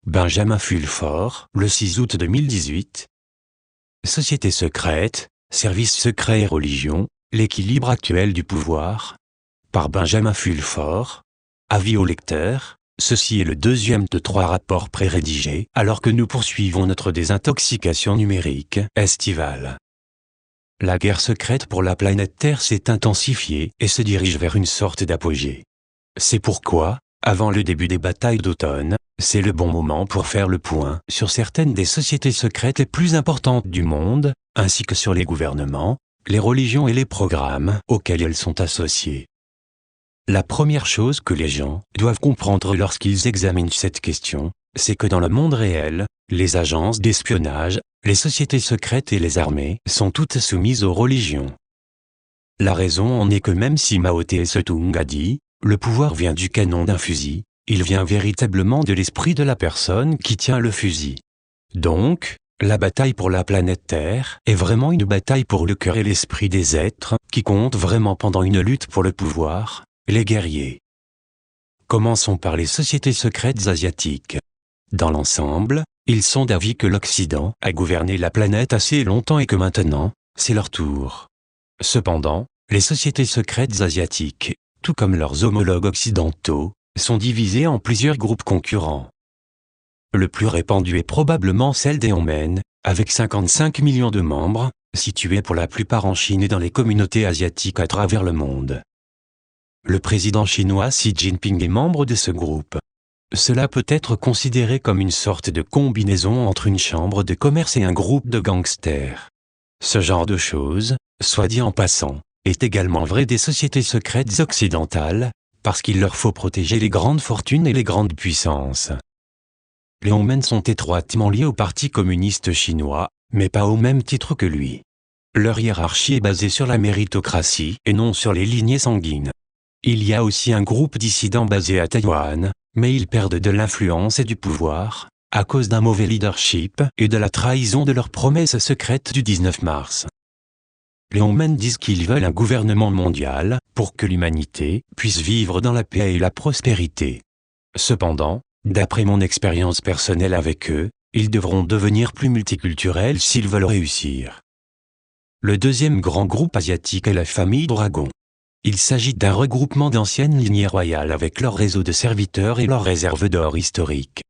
Benjamin Fulford, le 6 août 2018. Société secrète, services secrets et religion, l'équilibre actuel du pouvoir. Par Benjamin Fulford. Avis au lecteur, ceci est le deuxième de 3 rapports pré-rédigés alors que nous poursuivons notre désintoxication numérique estivale. La guerre secrète pour la planète Terre s'est intensifiée et se dirige vers une sorte d'apogée. C'est pourquoi, avant le début des batailles d'automne, c'est le bon moment pour faire le point sur certaines des sociétés secrètes les plus importantes du monde, ainsi que sur les gouvernements, les religions et les programmes auxquels elles sont associées. La première chose que les gens doivent comprendre lorsqu'ils examinent cette question, c'est que dans le monde réel, les agences d'espionnage, les sociétés secrètes et les armées sont toutes soumises aux religions. La raison en est que même si Mao Tse-tung a dit « le pouvoir vient du canon d'un fusil », il vient véritablement de l'esprit de la personne qui tient le fusil. Donc, la bataille pour la planète Terre est vraiment une bataille pour le cœur et l'esprit des êtres qui comptent vraiment pendant une lutte pour le pouvoir, les guerriers. Commençons par les sociétés secrètes asiatiques. Dans l'ensemble, ils sont d'avis que l'Occident a gouverné la planète assez longtemps et que maintenant, c'est leur tour. Cependant, les sociétés secrètes asiatiques, tout comme leurs homologues occidentaux, sont divisées en plusieurs groupes concurrents. Le plus répandu est probablement celle des Hongmen, avec 55 millions de membres, situés pour la plupart en Chine et dans les communautés asiatiques à travers le monde. Le président chinois Xi Jinping est membre de ce groupe. Cela peut être considéré comme une sorte de combinaison entre une chambre de commerce et un groupe de gangsters. Ce genre de choses, soit dit en passant, est également vrai des sociétés secrètes occidentales, parce qu'il leur faut protéger les grandes fortunes et les grandes puissances. Les Hongmen sont étroitement liés au Parti communiste chinois, mais pas au même titre que lui. Leur hiérarchie est basée sur la méritocratie et non sur les lignées sanguines. Il y a aussi un groupe dissident basé à Taïwan, mais ils perdent de l'influence et du pouvoir, à cause d'un mauvais leadership et de la trahison de leurs promesses secrètes du 19 mars. Les Hongmen disent qu'ils veulent un gouvernement mondial pour que l'humanité puisse vivre dans la paix et la prospérité. Cependant, d'après mon expérience personnelle avec eux, ils devront devenir plus multiculturels s'ils veulent réussir. Le deuxième grand groupe asiatique est la famille Dragon. Il s'agit d'un regroupement d'anciennes lignées royales avec leur réseau de serviteurs et leurs réserves d'or historiques.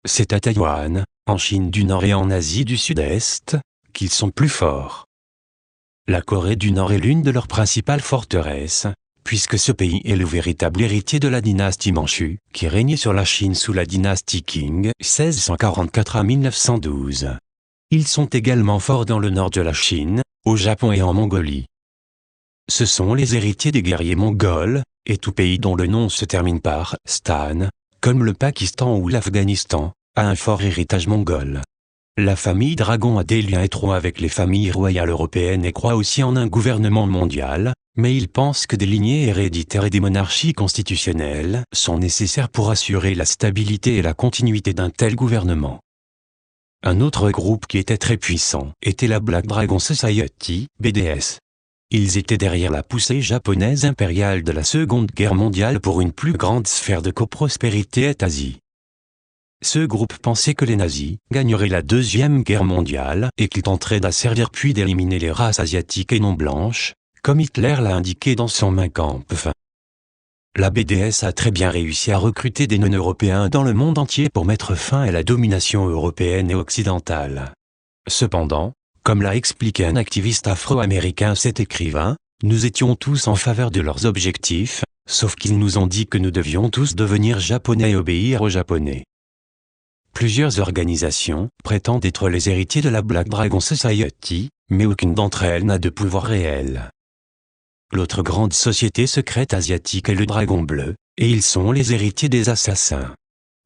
C'est à Taïwan, en Chine du Nord et en Asie du Sud-Est, qu'ils sont plus forts. La Corée du Nord est l'une de leurs principales forteresses, puisque ce pays est le véritable héritier de la dynastie Manchu, qui régnait sur la Chine sous la dynastie Qing, 1644 à 1912. Ils sont également forts dans le nord de la Chine, au Japon et en Mongolie. Ce sont les héritiers des guerriers mongols, et tout pays dont le nom se termine par « stan », comme le Pakistan ou l'Afghanistan, a un fort héritage mongol. La famille Dragon a des liens étroits avec les familles royales européennes et croit aussi en un gouvernement mondial, mais ils pensent que des lignées héréditaires et des monarchies constitutionnelles sont nécessaires pour assurer la stabilité et la continuité d'un tel gouvernement. Un autre groupe qui était très puissant était la Black Dragon Society, BDS. Ils étaient derrière la poussée japonaise impériale de la Seconde Guerre mondiale pour une plus grande sphère de coprospérité à Asie. Ce groupe pensait que les nazis gagneraient la Deuxième Guerre mondiale et qu'ils tenteraient d'asservir puis d'éliminer les races asiatiques et non blanches, comme Hitler l'a indiqué dans son Mein Kampf. La BDS a très bien réussi à recruter des non-européens dans le monde entier pour mettre fin à la domination européenne et occidentale. Cependant, comme l'a expliqué un activiste afro-américain cet écrivain, nous étions tous en faveur de leurs objectifs, sauf qu'ils nous ont dit que nous devions tous devenir japonais et obéir aux japonais. Plusieurs organisations prétendent être les héritiers de la Black Dragon Society, mais aucune d'entre elles n'a de pouvoir réel. L'autre grande société secrète asiatique est le Dragon Bleu, et ils sont les héritiers des assassins.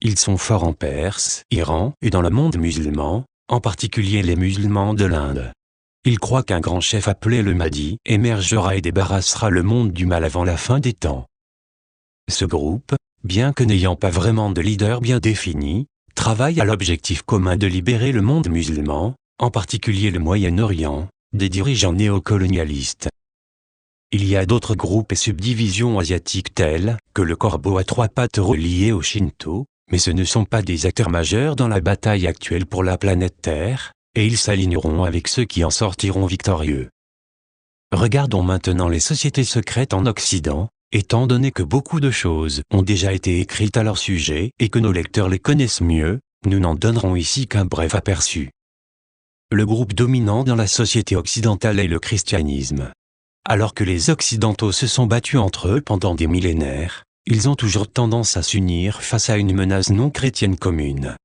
Ils sont forts en Perse, Iran et dans le monde musulman, en particulier les musulmans de l'Inde. Ils croient qu'un grand chef appelé le Mahdi émergera et débarrassera le monde du mal avant la fin des temps. Ce groupe, bien que n'ayant pas vraiment de leader bien défini, travaille à l'objectif commun de libérer le monde musulman, en particulier le Moyen-Orient, des dirigeants néocolonialistes. Il y a d'autres groupes et subdivisions asiatiques tels que le corbeau à 3 pattes relié au Shinto, mais ce ne sont pas des acteurs majeurs dans la bataille actuelle pour la planète Terre, et ils s'aligneront avec ceux qui en sortiront victorieux. Regardons maintenant les sociétés secrètes en Occident, étant donné que beaucoup de choses ont déjà été écrites à leur sujet et que nos lecteurs les connaissent mieux, nous n'en donnerons ici qu'un bref aperçu. Le groupe dominant dans la société occidentale est le christianisme. Alors que les Occidentaux se sont battus entre eux pendant des millénaires, ils ont toujours tendance à s'unir face à une menace non chrétienne commune.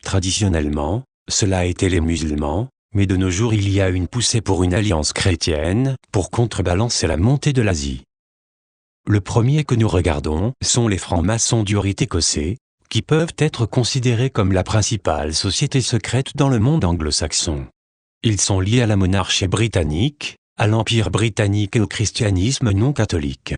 Traditionnellement, cela a été les musulmans, mais de nos jours il y a une poussée pour une alliance chrétienne, pour contrebalancer la montée de l'Asie. Le premier que nous regardons sont les francs-maçons du rite écossais, qui peuvent être considérés comme la principale société secrète dans le monde anglo-saxon. Ils sont liés à la monarchie britannique, à l'Empire britannique et au christianisme non catholique.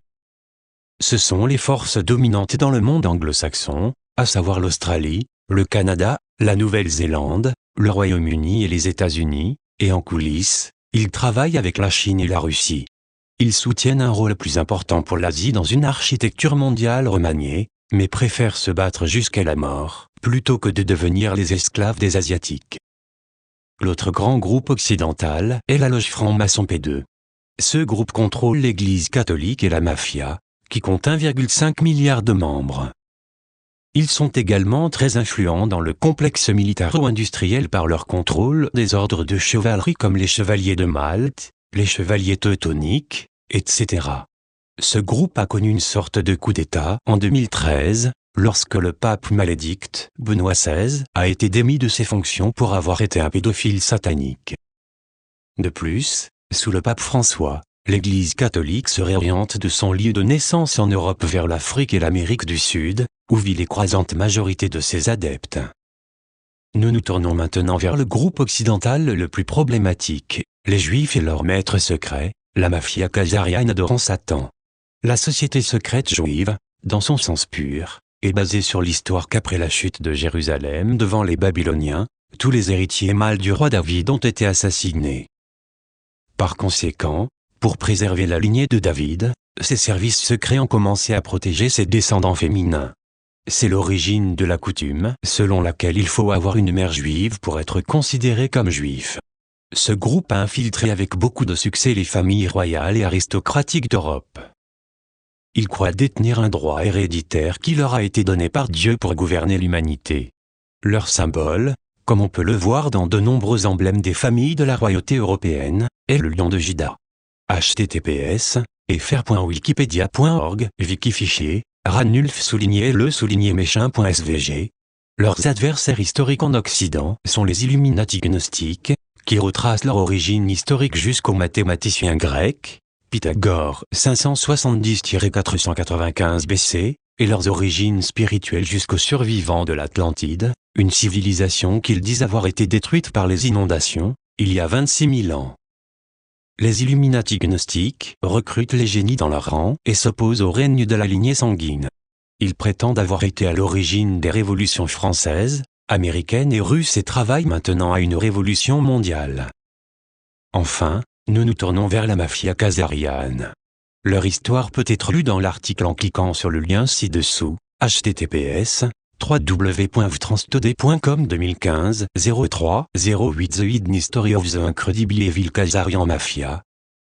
Ce sont les forces dominantes dans le monde anglo-saxon, à savoir l'Australie, le Canada, la Nouvelle-Zélande, le Royaume-Uni et les États-Unis, et en coulisses, ils travaillent avec la Chine et la Russie. Ils soutiennent un rôle plus important pour l'Asie dans une architecture mondiale remaniée, mais préfèrent se battre jusqu'à la mort, plutôt que de devenir les esclaves des Asiatiques. L'autre grand groupe occidental est la loge franc-maçon P2. Ce groupe contrôle l'Église catholique et la mafia, qui compte 1,5 milliard de membres. Ils sont également très influents dans le complexe militaro-industriel par leur contrôle des ordres de chevalerie comme les chevaliers de Malte, les chevaliers teutoniques, etc. Ce groupe a connu une sorte de coup d'État en 2013, lorsque le pape malédicte, Benoît XVI, a été démis de ses fonctions pour avoir été un pédophile satanique. De plus, sous le pape François, l'Église catholique se réoriente de son lieu de naissance en Europe vers l'Afrique et l'Amérique du Sud, où vit l'écrasante majorité de ses adeptes. Nous nous tournons maintenant vers le groupe occidental le plus problématique, les Juifs et leurs maîtres secrets, la mafia khazariane adorant Satan. La société secrète juive, dans son sens pur, est basée sur l'histoire qu'après la chute de Jérusalem devant les Babyloniens, tous les héritiers mâles du roi David ont été assassinés. Par conséquent, pour préserver la lignée de David, ses services secrets ont commencé à protéger ses descendants féminins. C'est l'origine de la coutume, selon laquelle il faut avoir une mère juive pour être considéré comme juif. Ce groupe a infiltré avec beaucoup de succès les familles royales et aristocratiques d'Europe. Ils croient détenir un droit héréditaire qui leur a été donné par Dieu pour gouverner l'humanité. Leur symbole, comme on peut le voir dans de nombreux emblèmes des familles de la royauté européenne, est le lion de Juda. https://fr.wikipedia.org Wikifichier, ranulf-le-méchain.svg. Leurs adversaires historiques en Occident sont les Illuminati gnostiques, qui retracent leur origine historique jusqu'aux mathématiciens grecs, Pythagore 570-495 BC, et leurs origines spirituelles jusqu'aux survivants de l'Atlantide, une civilisation qu'ils disent avoir été détruite par les inondations, il y a 26 000 ans. Les Illuminati gnostiques recrutent les génies dans leur rang et s'opposent au règne de la lignée sanguine. Ils prétendent avoir été à l'origine des révolutions françaises, américaines et russes et travaillent maintenant à une révolution mondiale. Enfin, nous nous tournons vers la mafia khazariane. Leur histoire peut être lue dans l'article en cliquant sur le lien ci-dessous, https://www.vtranstod.com 2015 03 08 The Hidden History of the Incredible Evil Khazarian Mafia.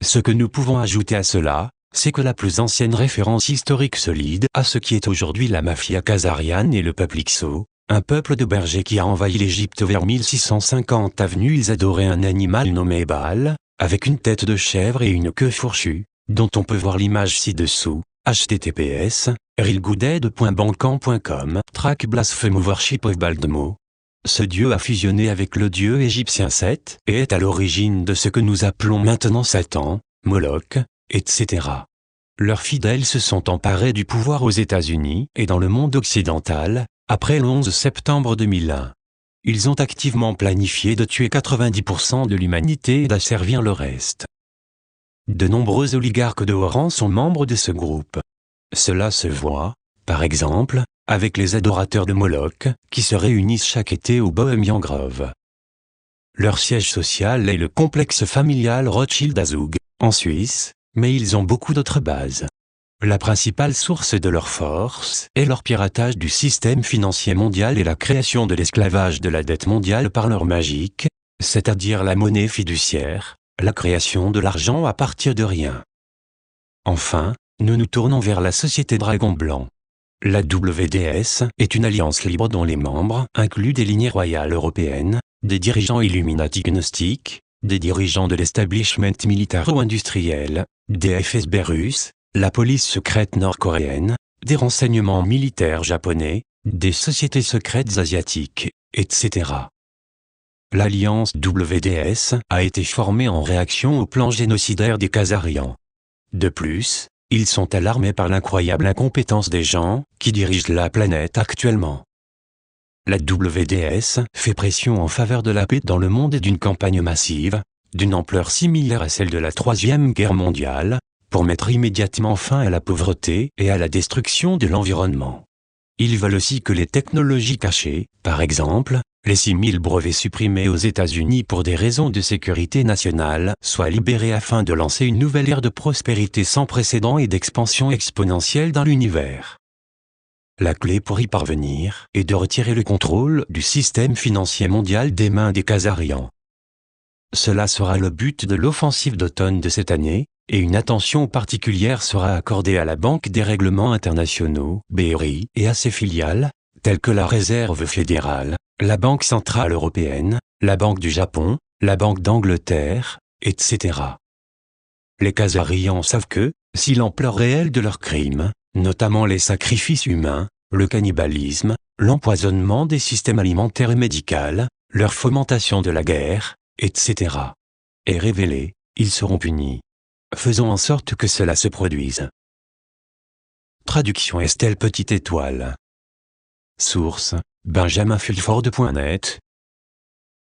Ce que nous pouvons ajouter à cela, c'est que la plus ancienne référence historique solide à ce qui est aujourd'hui la mafia khazariane est le peuple Hyksos, un peuple de bergers qui a envahi l'Égypte vers 1650 avenue. Ils adoraient un animal nommé Baal, avec une tête de chèvre et une queue fourchue, dont on peut voir l'image ci-dessous, https://realgoodhead.bandcamp.com Track Blaspheme Worship of Baldmo. Ce dieu a fusionné avec le dieu égyptien Seth et est à l'origine de ce que nous appelons maintenant Satan, Moloch, etc. Leurs fidèles se sont emparés du pouvoir aux États-Unis et dans le monde occidental, après le 11 septembre 2001. Ils ont activement planifié de tuer 90% de l'humanité et d'asservir le reste. De nombreux oligarques de haut rang sont membres de ce groupe. Cela se voit, par exemple, avec les adorateurs de Moloch, qui se réunissent chaque été au Bohemian Grove. Leur siège social est le complexe familial Rothschild à Zug, en Suisse, mais ils ont beaucoup d'autres bases. La principale source de leur force est leur piratage du système financier mondial et la création de l'esclavage de la dette mondiale par leur magique, c'est-à-dire la monnaie fiduciaire, la création de l'argent à partir de rien. Enfin, nous nous tournons vers la société Dragon Blanc. La WDS est une alliance libre dont les membres incluent des lignées royales européennes, des dirigeants Illuminati gnostiques, des dirigeants de l'establishment militaro-industriel, des FSB russes, la police secrète nord-coréenne, des renseignements militaires japonais, des sociétés secrètes asiatiques, etc. L'alliance WDS a été formée en réaction au plan génocidaire des Khazarians. De plus, ils sont alarmés par l'incroyable incompétence des gens qui dirigent la planète actuellement. La WDS fait pression en faveur de la paix dans le monde et d'une campagne massive, d'une ampleur similaire à celle de la Troisième Guerre mondiale, pour mettre immédiatement fin à la pauvreté et à la destruction de l'environnement. Ils veulent aussi que les technologies cachées, par exemple, les 6000 brevets supprimés aux États-Unis pour des raisons de sécurité nationale, soient libérés afin de lancer une nouvelle ère de prospérité sans précédent et d'expansion exponentielle dans l'univers. La clé pour y parvenir est de retirer le contrôle du système financier mondial des mains des Khazarians. Cela sera le but de l'offensive d'automne de cette année, et une attention particulière sera accordée à la Banque des règlements internationaux, BRI, et à ses filiales, telles que la Réserve fédérale, la Banque centrale européenne, la Banque du Japon, la Banque d'Angleterre, etc. Les Khazarians savent que, si l'ampleur réelle de leurs crimes, notamment les sacrifices humains, le cannibalisme, l'empoisonnement des systèmes alimentaires et médicaux, leur fomentation de la guerre, etc., est révélée, ils seront punis. Faisons en sorte que cela se produise. Traduction Estelle Petite Étoile. Source: benjaminfulford.net,